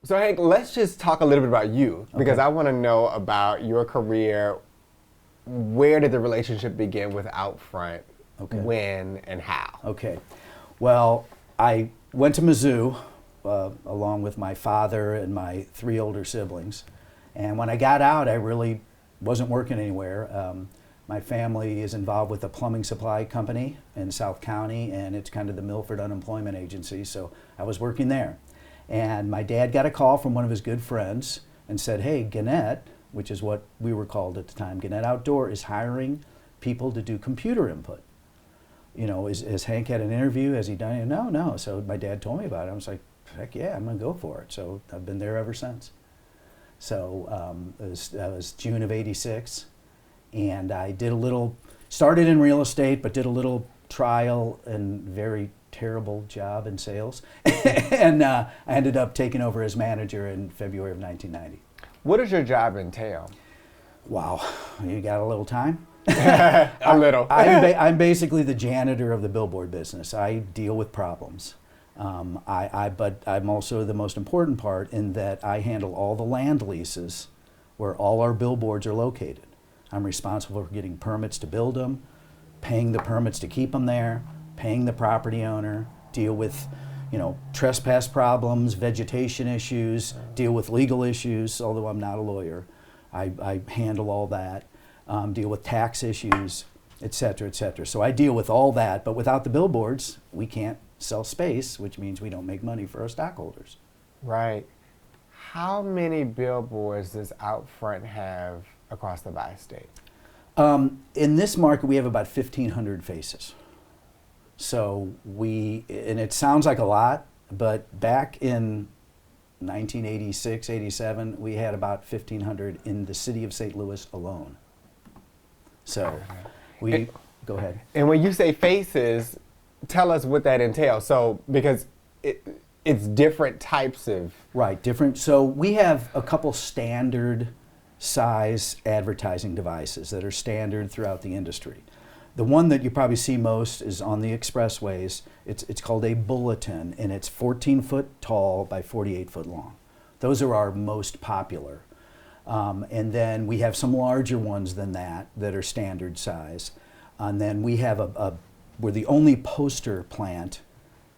So Hank, let's just talk a little bit about you, because I want to know about your career. Where did the relationship begin with Outfront? Okay. When and how? Okay. Well, I went to Mizzou along with my father and my 3 older siblings. And when I got out, I really wasn't working anywhere. My family is involved with a plumbing supply company in South County, and it's kind of the Milford Unemployment Agency, so I was working there. And my dad got a call from one of his good friends and said, hey, Gannett, which is what we were called at the time, Gannett Outdoor is hiring people to do computer input. You know, has Hank had an interview? Has he done it? No. So my dad told me about it. I was like, heck yeah, I'm going to go for it. So I've been there ever since. So that was June of '86. And I started in real estate, but did a little trial and very terrible job in sales. And I ended up taking over as manager in February of 1990. What does your job entail? Wow, you got a little time? A little. I'm basically the janitor of the billboard business. I deal with problems. But I'm also the most important part in that I handle all the land leases where all our billboards are located. I'm responsible for getting permits to build them, paying the permits to keep them there, paying the property owner, deal with, trespass problems, vegetation issues, deal with legal issues, although I'm not a lawyer. I handle all that, deal with tax issues, et cetera, et cetera. So I deal with all that, but without the billboards, we can't sell space, which means we don't make money for our stockholders. Right. How many billboards does Outfront have across the bi-state? In this market, we have about 1,500 faces. So and it sounds like a lot, but back in 1986, 87, we had about 1,500 in the city of St. Louis alone. So go ahead. And when you say faces, tell us what that entails. So, because it's different types of... Right, different. So we have a couple standard size advertising devices that are standard throughout the industry. The one that you probably see most is on the expressways. It's called a bulletin, and it's 14 foot tall by 48 foot long. Those are our most popular. And then we have some larger ones than that are standard size. And then we have we're the only poster plant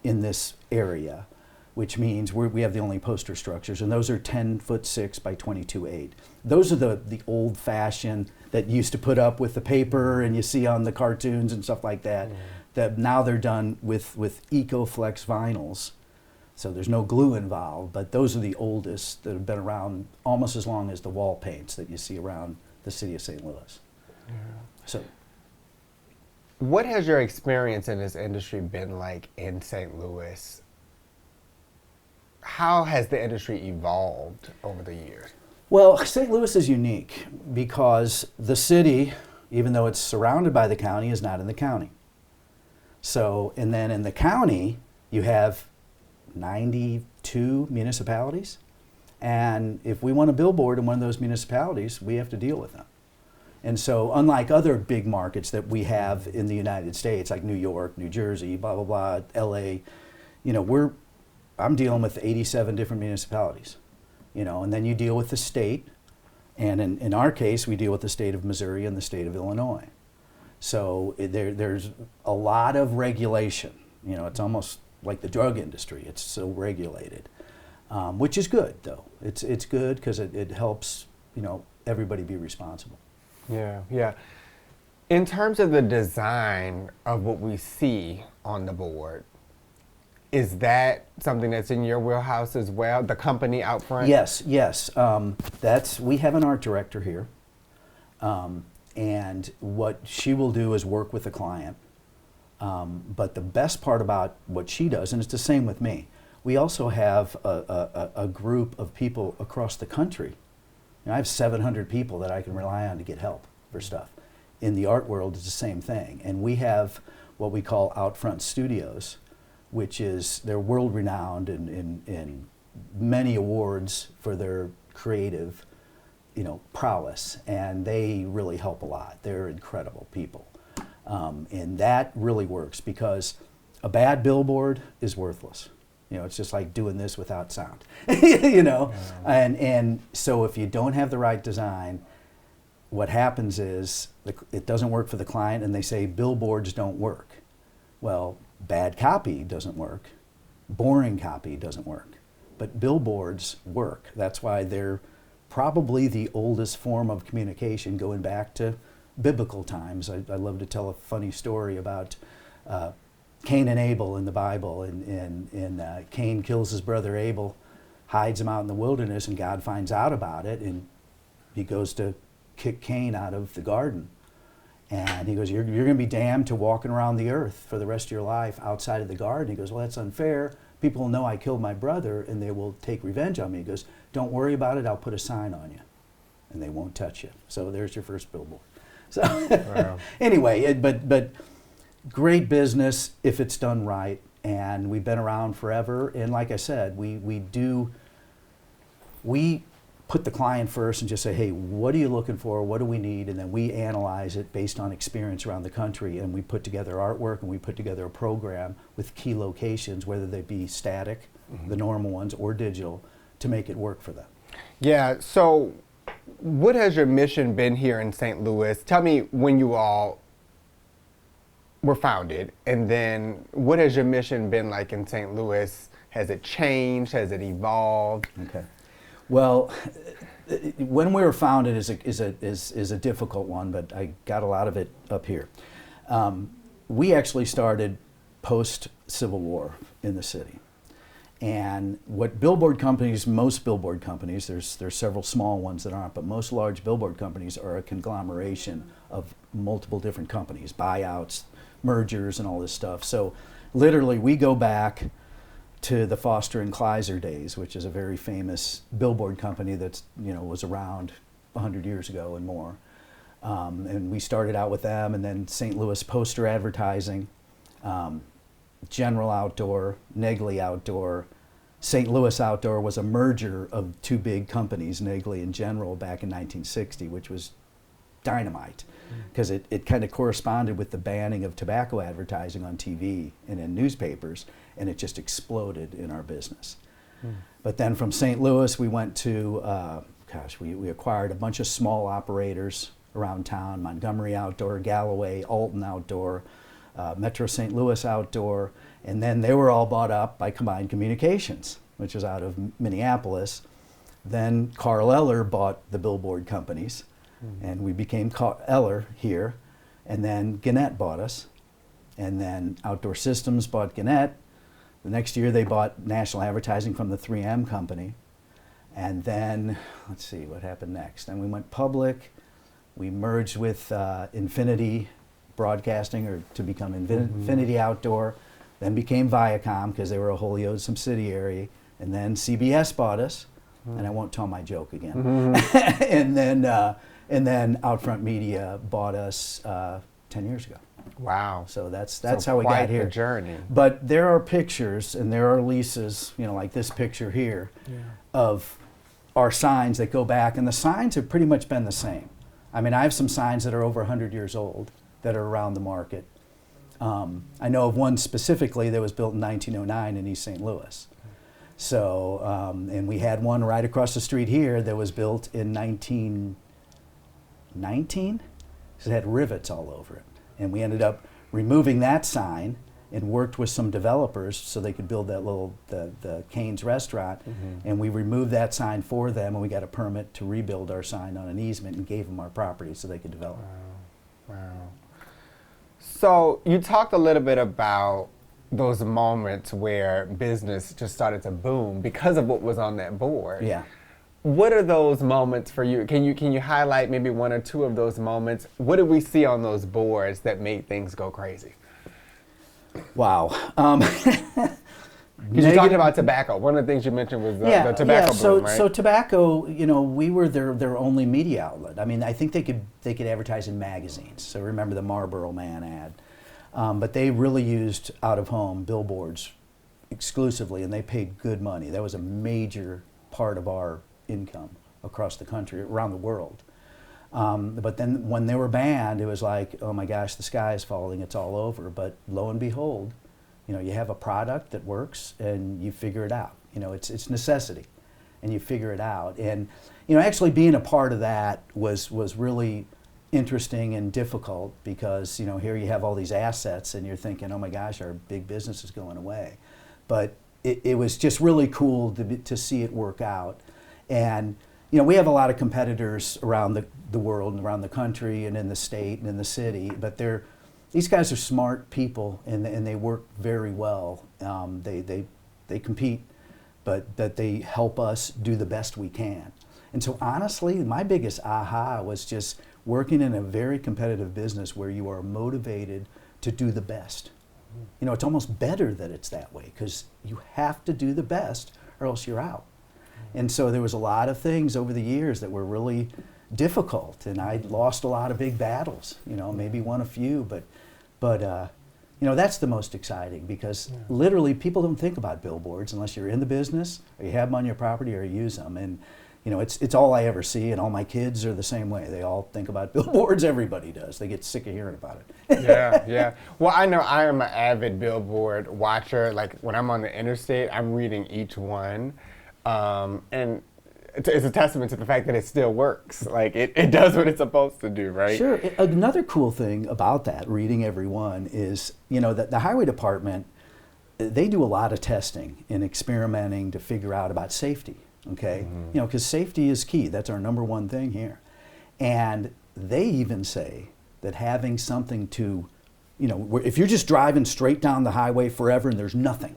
in this area, which means we have the only poster structures, and those are 10'6" by 22'8". Those are the old fashioned that used to put up with the paper and you see on the cartoons and stuff like that. That now they're done with EcoFlex vinyls, so there's no glue involved. But those are the oldest that have been around almost as long as the wall paints that you see around the city of St. Louis. Yeah. So, what has your experience in this industry been like in St. Louis? How has the industry evolved over the years? Well, St. Louis is unique because the city, even though it's surrounded by the county, is not in the county. So, and then in the county, you have 92 municipalities. And if we want a billboard in one of those municipalities, we have to deal with them. And so, unlike other big markets that we have in the United States, like New York, New Jersey, blah, blah, blah, LA, I'm dealing with 87 different municipalities, and then you deal with the state, and in our case, we deal with the state of Missouri and the state of Illinois. So there's a lot of regulation. It's almost like the drug industry. It's so regulated, which is good, though. It's good because it helps, everybody be responsible. Yeah. In terms of the design of what we see on the board, is that something that's in your wheelhouse as well, the company Outfront? Yes. We have an art director here, and what she will do is work with the client. But the best part about what she does, and it's the same with me, we also have a group of people across the country. I have 700 people that I can rely on to get help for stuff. In the art world, it's the same thing. And we have what we call Outfront Studios, which is, they're world-renowned in many awards for their creative, prowess, and they really help a lot. They're incredible people. And that really works because a bad billboard is worthless. It's just like doing this without sound, And so if you don't have the right design, what happens is it doesn't work for the client, and they say billboards don't work. Well, bad copy doesn't work. Boring copy doesn't work. But billboards work. That's why they're probably the oldest form of communication, going back to biblical times. I love to tell a funny story about Cain and Abel in the Bible. And Cain kills his brother Abel, hides him out in the wilderness, and God finds out about it, and he goes to kick Cain out of the garden. And he goes, you're going to be damned to walking around the earth for the rest of your life outside of the garden. He goes, well, that's unfair. People will know I killed my brother, and they will take revenge on me. He goes, don't worry about it. I'll put a sign on you, and they won't touch you. So there's your first billboard. So wow. Anyway, but great business if it's done right, and we've been around forever. And like I said, we put the client first and just say, hey, what are you looking for? What do we need? And then we analyze it based on experience around the country, and we put together artwork, and we put together a program with key locations, whether they be static, the normal ones, or digital, to make it work for them. Yeah, so what has your mission been here in St. Louis? Tell me when you all were founded, and then what has your mission been like in St. Louis? Has it changed? Has it evolved? Okay. Well, when we were founded is a difficult one, but I got a lot of it up here. We actually started post-Civil War in the city. And what billboard companies, most billboard companies, there's several small ones that aren't, but most large billboard companies are a conglomeration of multiple different companies, buyouts, mergers, and all this stuff. So literally we go back to the Foster and Kleiser days, which is a very famous billboard company that's, was around 100 years ago and more. And we started out with them, and then St. Louis Poster Advertising, General Outdoor, Negley Outdoor. St. Louis Outdoor was a merger of two big companies, Negley and General, back in 1960, which was dynamite, because it kind of corresponded with the banning of tobacco advertising on TV and in newspapers, and it just exploded in our business. But then from St. Louis, we went to, we acquired a bunch of small operators around town, Montgomery Outdoor, Galloway, Alton Outdoor, Metro St. Louis Outdoor, and then they were all bought up by Combined Communications, which is out of Minneapolis. Then Carl Eller bought the billboard companies, and we became Eller here, and then Gannett bought us, and then Outdoor Systems bought Gannett. The next year they bought national advertising from the 3M company, and then, let's see what happened next. Then we went public. We merged with Infinity Broadcasting, or to become Infinity Outdoor, then became Viacom because they were a wholly owned subsidiary, and then CBS bought us, and I won't tell my joke again. and then Outfront Media bought us 10 years ago. Wow. So that's how we got here. The journey. But there are pictures and there are leases, like this picture here, of our signs that go back, and the signs have pretty much been the same. I mean, I have some signs that are over 100 years old that are around the market. I know of one specifically that was built in 1909 in East St. Louis. So, and we had one right across the street here that was built in 1919. So it had rivets all over it. And we ended up removing that sign and worked with some developers so they could build that the Cane's restaurant. And we removed that sign for them, and we got a permit to rebuild our sign on an easement and gave them our property so they could develop. Wow. So you talked a little bit about those moments where business just started to boom because of what was on that board. Yeah. What are those moments for you? Can you highlight maybe one or two of those moments? What did we see on those boards that made things go crazy? Wow. Because you talked about tobacco. One of the things you mentioned was the tobacco boom, right? So tobacco, we were their only media outlet. I mean, I think they could advertise in magazines. So remember the Marlboro Man ad. But they really used out-of-home billboards exclusively, and they paid good money. That was a major part of our income across the country, around the world. But then when they were banned, it was like, oh my gosh, the sky is falling, it's all over. But lo and behold, You have a product that works and you figure it out. It's necessity, and you figure it out. And actually being a part of that was really interesting and difficult, because here you have all these assets and you're thinking, oh my gosh, our big business is going away. But it was just really cool to see it work out. And we have a lot of competitors around the world and around the country and in the state and in the city, but these guys are smart people, and they work very well. They compete, but they help us do the best we can. And so honestly, my biggest aha was just working in a very competitive business where you are motivated to do the best. It's almost better that it's that way, because you have to do the best or else you're out. And so there was a lot of things over the years that were really difficult, and I lost a lot of big battles, maybe won a few, but that's the most exciting, because literally people don't think about billboards unless you're in the business or you have them on your property or you use them. And it's all I ever see, and all my kids are the same way. They all think about billboards. Everybody does. They get sick of hearing about it. Yeah. Well, I know I am an avid billboard watcher. Like when I'm on the interstate, I'm reading each one. And it's a testament to the fact that it still works. Like it does what it's supposed to do, right? Sure. Another cool thing about that, reading every one, is that the highway department, they do a lot of testing and experimenting to figure out about safety. Okay, because safety is key. That's our number one thing here. And they even say that having something to, if you're just driving straight down the highway forever and there's nothing,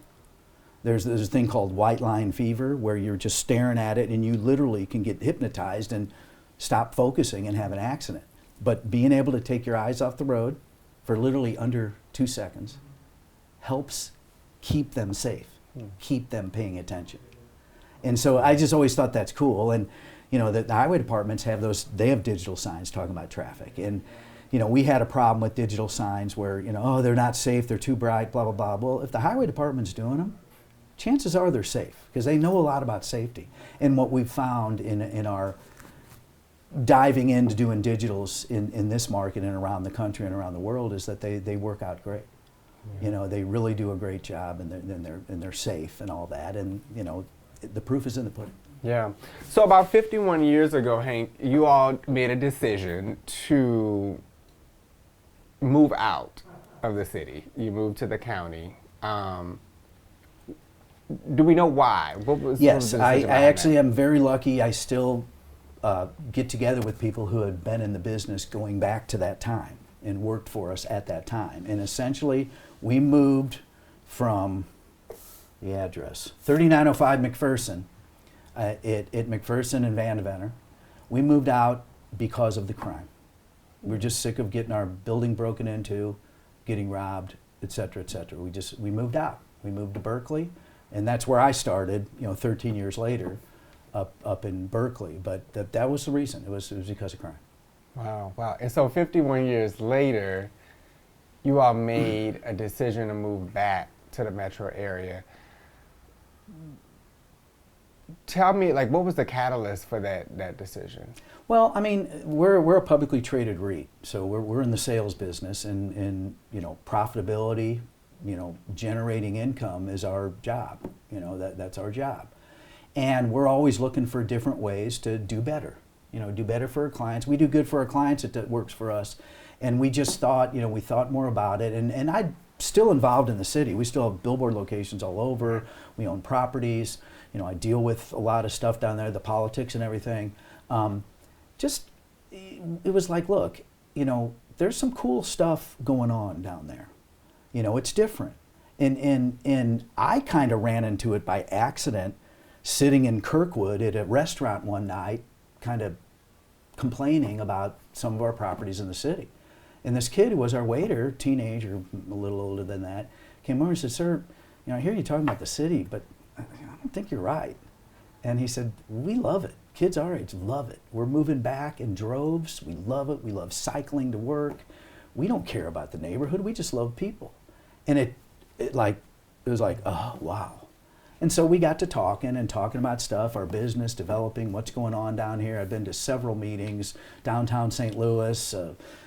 there's a thing called white line fever, where you're just staring at it and you literally can get hypnotized and stop focusing and have an accident. But being able to take your eyes off the road for literally under 2 seconds helps keep them safe, keep them paying attention. And so I just always thought that's cool. And the highway departments have they have digital signs talking about traffic. And we had a problem with digital signs where they're not safe, they're too bright, blah blah blah. Well, if the highway department's doing them, chances are they're safe, because they know a lot about safety. And what we've found in our diving into doing digitals in this market and around the country and around the world is that they work out great. They really do a great job, and they're safe and all that. And the proof is in the pudding. Yeah. So about 51 years ago, Hank, you all made a decision to move out of the city. You moved to the county. Do we know why? Yes, I actually am very lucky. I still get together with people who had been in the business going back to that time and worked for us at that time. And essentially, we moved from the address, 3905 McPherson, at McPherson and Vandeventer. We moved out because of the crime. We were just sick of getting our building broken into, getting robbed, et cetera, et cetera. We moved out. We moved to Berkeley, and that's where I started, 13 years later, up in Berkeley. But that was the reason. It was because of crime. Wow. And so 51 years later, you all made a decision to move back to the metro area. Tell me, what was the catalyst for that decision? Well, I mean, we're a publicly traded REIT, so we're in the sales business, and profitability, generating income is our job. That's our job, and we're always looking for different ways to do better. Do better for our clients. We do good for our clients. It works for us, and we just thought, we thought more about it, and I'm still involved in the city. We still have billboard locations all over. We own properties. I deal with a lot of stuff down there, the politics and everything. It was like, look, there's some cool stuff going on down there. It's different. And I kind of ran into it by accident, sitting in Kirkwood at a restaurant one night, kind of complaining about some of our properties in the city. And this kid who was our waiter, teenager, a little older than that, came over and said, "Sir, I hear you talking about the city, but I don't think you're right." And he said, "We love it. Kids our age love it. We're moving back in droves. We love it. We love cycling to work. We don't care about the neighborhood. We just love people." And it was like, oh, wow. And so we got to talking about stuff, our business, developing what's going on down here. I've been to several meetings, downtown St. Louis,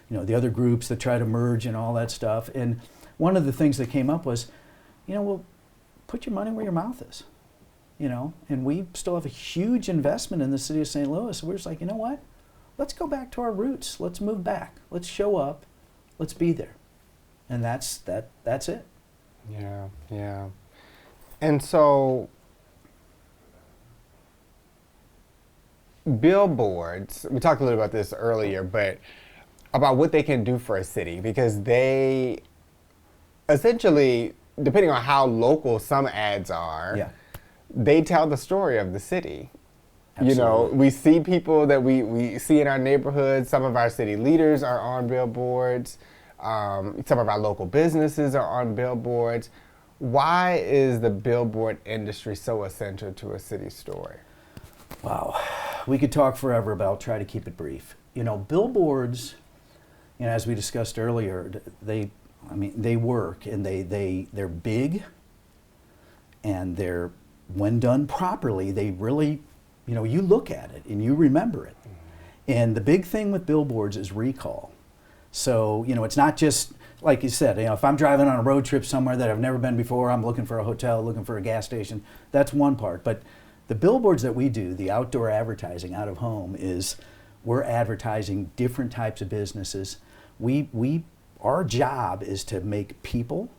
the other groups that try to merge and all that stuff. And one of the things that came up was, well, put your money where your mouth is, and we still have a huge investment in the city of St. Louis. We're just like, you know what? Let's go back to our roots. Let's move back. Let's show up. Let's be there. And that's it. Yeah, yeah. And so billboards, we talked a little about this earlier, but about what they can do for a city, because they essentially, depending on how local some ads are, Yeah. they tell the story of the city. Absolutely. We see people that we see in our neighborhoods. Some of our city leaders are on billboards. Some of our local businesses are on billboards. Why is the billboard industry so essential to a city's story? Wow. We could talk forever, but I'll try to keep it brief. Billboards, as we discussed earlier, they work, and they're big, and they're, when done properly, they really, you look at it and you remember it. And the big thing with billboards is recall. So, it's not just, like you said, if I'm driving on a road trip somewhere that I've never been before, I'm looking for a hotel, looking for a gas station, that's one part. But the billboards that we do, the outdoor advertising out of home, is we're advertising different types of businesses. Our job is to make people,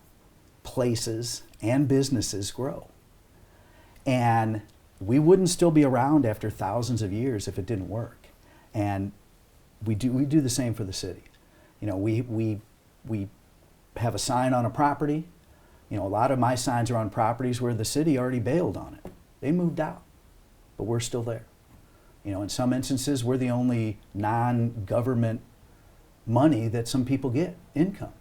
places, and businesses grow. And we wouldn't still be around after thousands of years if it didn't work. And we do the same for the city. We have a sign on a property. A lot of my signs are on properties where the city already bailed on it. They moved out, but we're still there. In some instances, we're the only non-government money that some people get, income,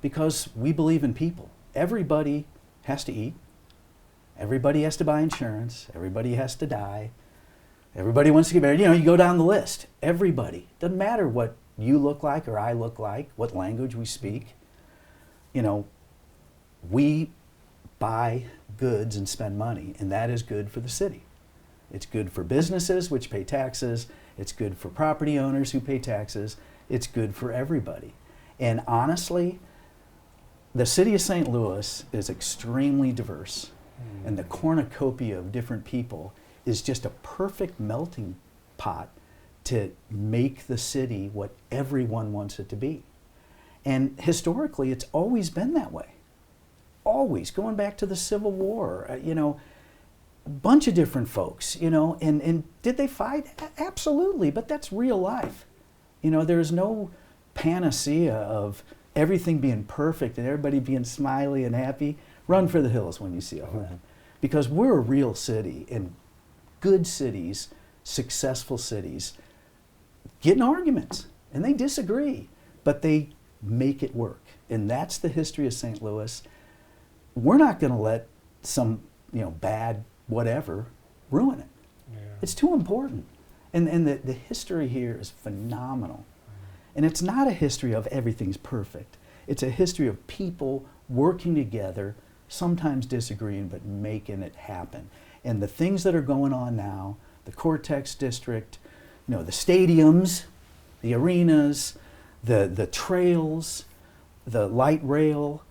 because we believe in people. Everybody has to eat. Everybody has to buy insurance. Everybody has to die. Everybody wants to get married. You go down the list. Everybody. Doesn't matter what you look like or I look like, what language we speak. We buy goods and spend money, and that is good for the city. It's good for businesses, which pay taxes. It's good for property owners who pay taxes. It's good for everybody. And honestly, the city of St. Louis is extremely diverse. And the cornucopia of different people is just a perfect melting pot to make the city what everyone wants it to be. And historically, it's always been that way. Always, going back to the Civil War, a bunch of different folks, and did they fight? Absolutely, but that's real life. There's no panacea of everything being perfect and everybody being smiley and happy. Run for the hills when you see all that. Because we're a real city, and good cities, successful cities, get in arguments, and they disagree, but they make it work. And that's the history of St. Louis. We're not going to let some, bad whatever ruin it. Yeah. It's too important. And the history here is phenomenal. And it's not a history of everything's perfect. It's a history of people working together, sometimes disagreeing, but making it happen. And the things that are going on now, the Cortex District, the stadiums, the arenas, the trails, the light rail,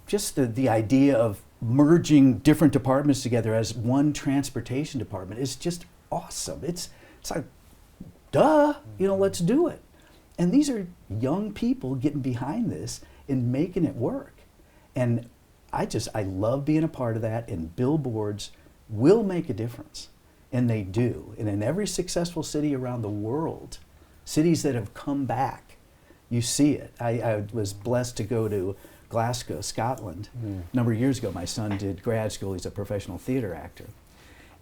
just the idea of merging different departments together as one transportation department is just awesome. It's like, duh, let's do it. And these are young people getting behind this and making it work. And I love being a part of that, and billboards will make a difference. And they do. And in every successful city around the world, cities that have come back, you see it. I was blessed to go to Glasgow, Scotland. A number of years ago, my son did grad school. He's a professional theater actor.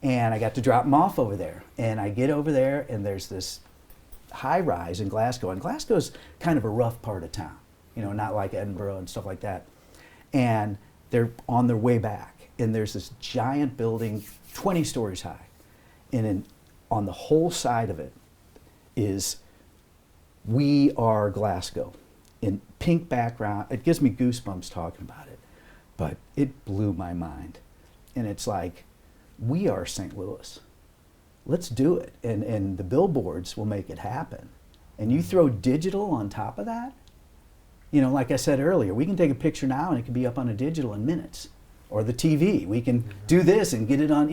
And I got to drop him off over there. And I get over there, and there's this high rise in Glasgow. And Glasgow's kind of a rough part of town, not like Edinburgh and stuff like that. And they're on their way back. And there's this giant building, 20 stories high. And on the whole side of it is "We Are Glasgow" in pink background. It gives me goosebumps talking about it, but it blew my mind. And it's like, we are St. Louis. Let's do it. And the billboards will make it happen. And you throw digital on top of that, like I said earlier, we can take a picture now and it can be up on a digital in minutes. Or the TV, we can do this and get it on,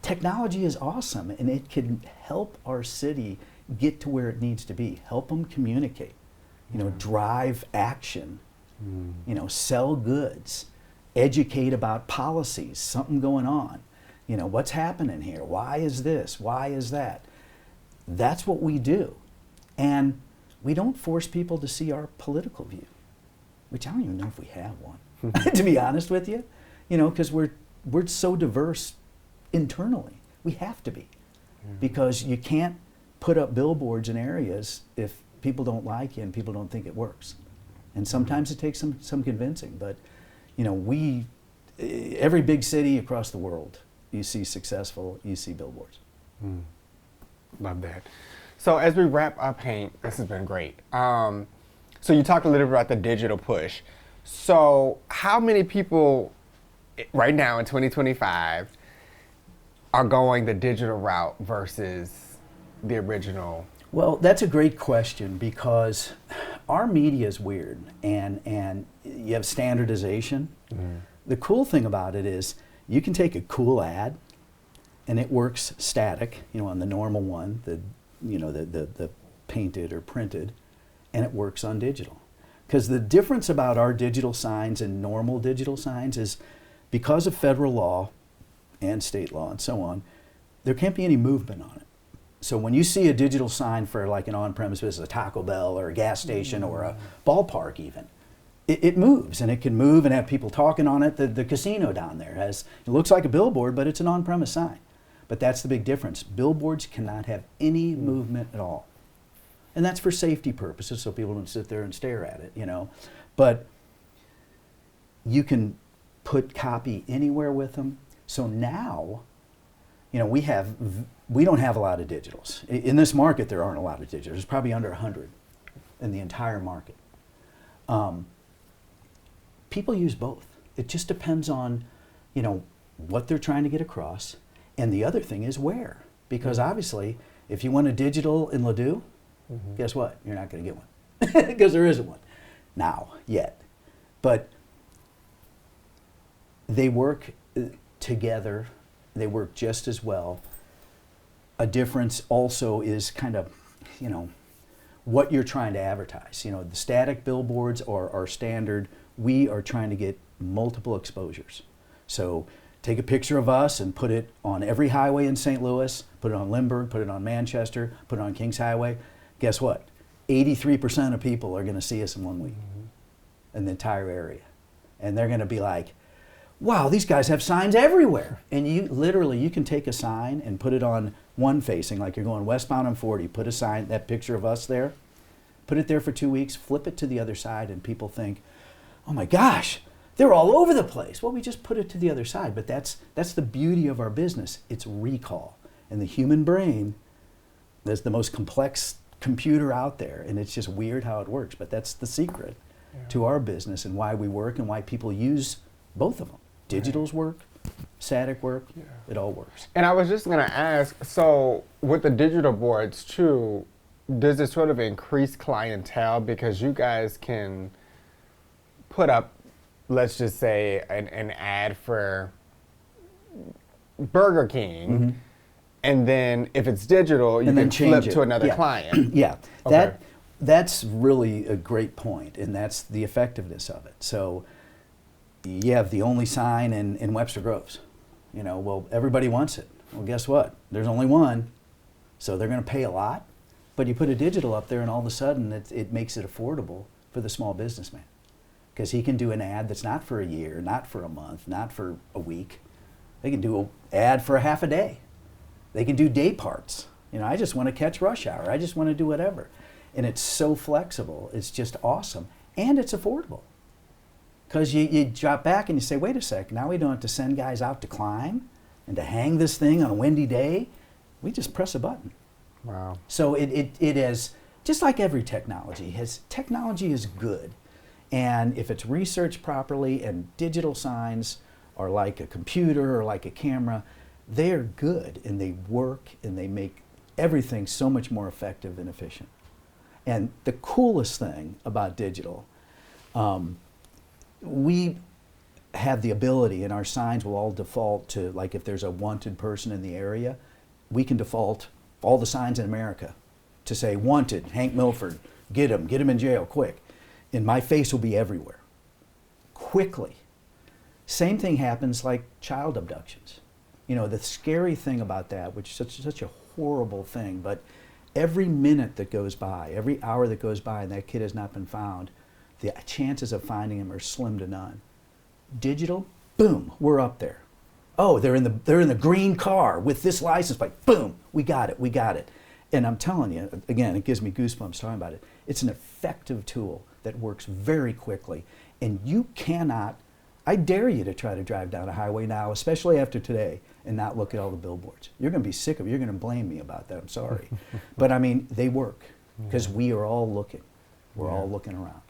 technology is awesome, and it can help our city get to where it needs to be, help them communicate, drive action, sell goods, educate about policies, something going on, what's happening here, why is this, why is that. That's what we do. And we don't force people to see our political view, which I don't even know if we have one, to be honest with you, because we're so diverse internally. We have to be, because you can't put up billboards in areas if people don't like you and people don't think it works. And sometimes it takes some convincing, but every big city across the world, you see billboards. Love that. So as we wrap up, Hank, this has been great. So you talked a little bit about the digital push. So how many people right now in 2025 are going the digital route versus the original? Well, that's a great question, because our media is weird, and you have standardization. The cool thing about it is you can take a cool ad and it works static, on the normal one, the painted or printed, and it works on digital. Because the difference about our digital signs and normal digital signs is, because of federal law and state law and so on, there can't be any movement on it. So when you see a digital sign for like an on-premise business, a Taco Bell or a gas station or a ballpark even, it moves, and it can move and have people talking on it. The casino down there it looks like a billboard, but it's an on-premise sign. But that's the big difference. Billboards cannot have any movement at all. And that's for safety purposes, so people don't sit there and stare at it, But you can put copy anywhere with them. So now, we don't have a lot of digitals. In this market, there aren't a lot of digitals. There's probably under 100 in the entire market. People use both. It just depends on, what they're trying to get across. And the other thing is where. Because obviously, if you want a digital in Ladue, guess what? You're not going to get one, because there isn't one now yet. But they work together. They work just as well. A difference also is kind of, what you're trying to advertise. The static billboards are standard. We are trying to get multiple exposures. So take a picture of us and put it on every highway in St. Louis, put it on Limburg, put it on Manchester, put it on Kings Highway. Guess what? 83% of people are going to see us in 1 week in the entire area. And they're going to be like, wow, these guys have signs everywhere. And you can take a sign and put it on one facing, like you're going westbound on 40, put a sign, that picture of us there, put it there for 2 weeks, flip it to the other side, and people think, oh my gosh, they're all over the place. Well, we just put it to the other side. But that's the beauty of our business. It's recall. And the human brain is the most complex computer out there, and it's just weird how it works. But that's the secret to our business and why we work and why people use both of them. Digitals work, static work, it all works. And I was just going to ask, so with the digital boards too, does it sort of increase clientele because you guys can put up, let's just say, an ad for Burger King, and then if it's digital, you can flip to another client. Okay. That's really a great point, and that's the effectiveness of it. So you have the only sign in Webster Groves. Well, everybody wants it. Well, guess what? There's only one, so they're going to pay a lot. But you put a digital up there, and all of a sudden, it makes it affordable for the small businessman, because he can do an ad that's not for a year, not for a month, not for a week. They can do an ad for a half a day. They can do day parts. I just want to catch rush hour. I just want to do whatever. And it's so flexible. It's just awesome. And it's affordable. Because you drop back and you say, wait a sec, now we don't have to send guys out to climb and to hang this thing on a windy day. We just press a button. Wow. So it is, just like every technology, technology is good. And if it's researched properly, and digital signs are like a computer or like a camera, they're good and they work and they make everything so much more effective and efficient. And the coolest thing about digital, we have the ability, and our signs will all default to, like if there's a wanted person in the area, we can default all the signs in America to say, wanted, Hank Milford, get him in jail, quick. And my face will be everywhere, quickly. Same thing happens like child abductions. You know, the scary thing about that, which is such a horrible thing, but every minute that goes by, every hour that goes by and that kid has not been found, the chances of finding him are slim to none. Digital, boom, we're up there. Oh, they're in the green car with this license plate. Boom, we got it. And I'm telling you, again, it gives me goosebumps talking about it. It's an effective tool that works very quickly. And you cannot, I dare you to try to drive down a highway now, especially after today, and not look at all the billboards. You're going to be sick of it. You're going to blame me about that. I'm sorry. But I mean, they work because we are all looking. We're all looking around.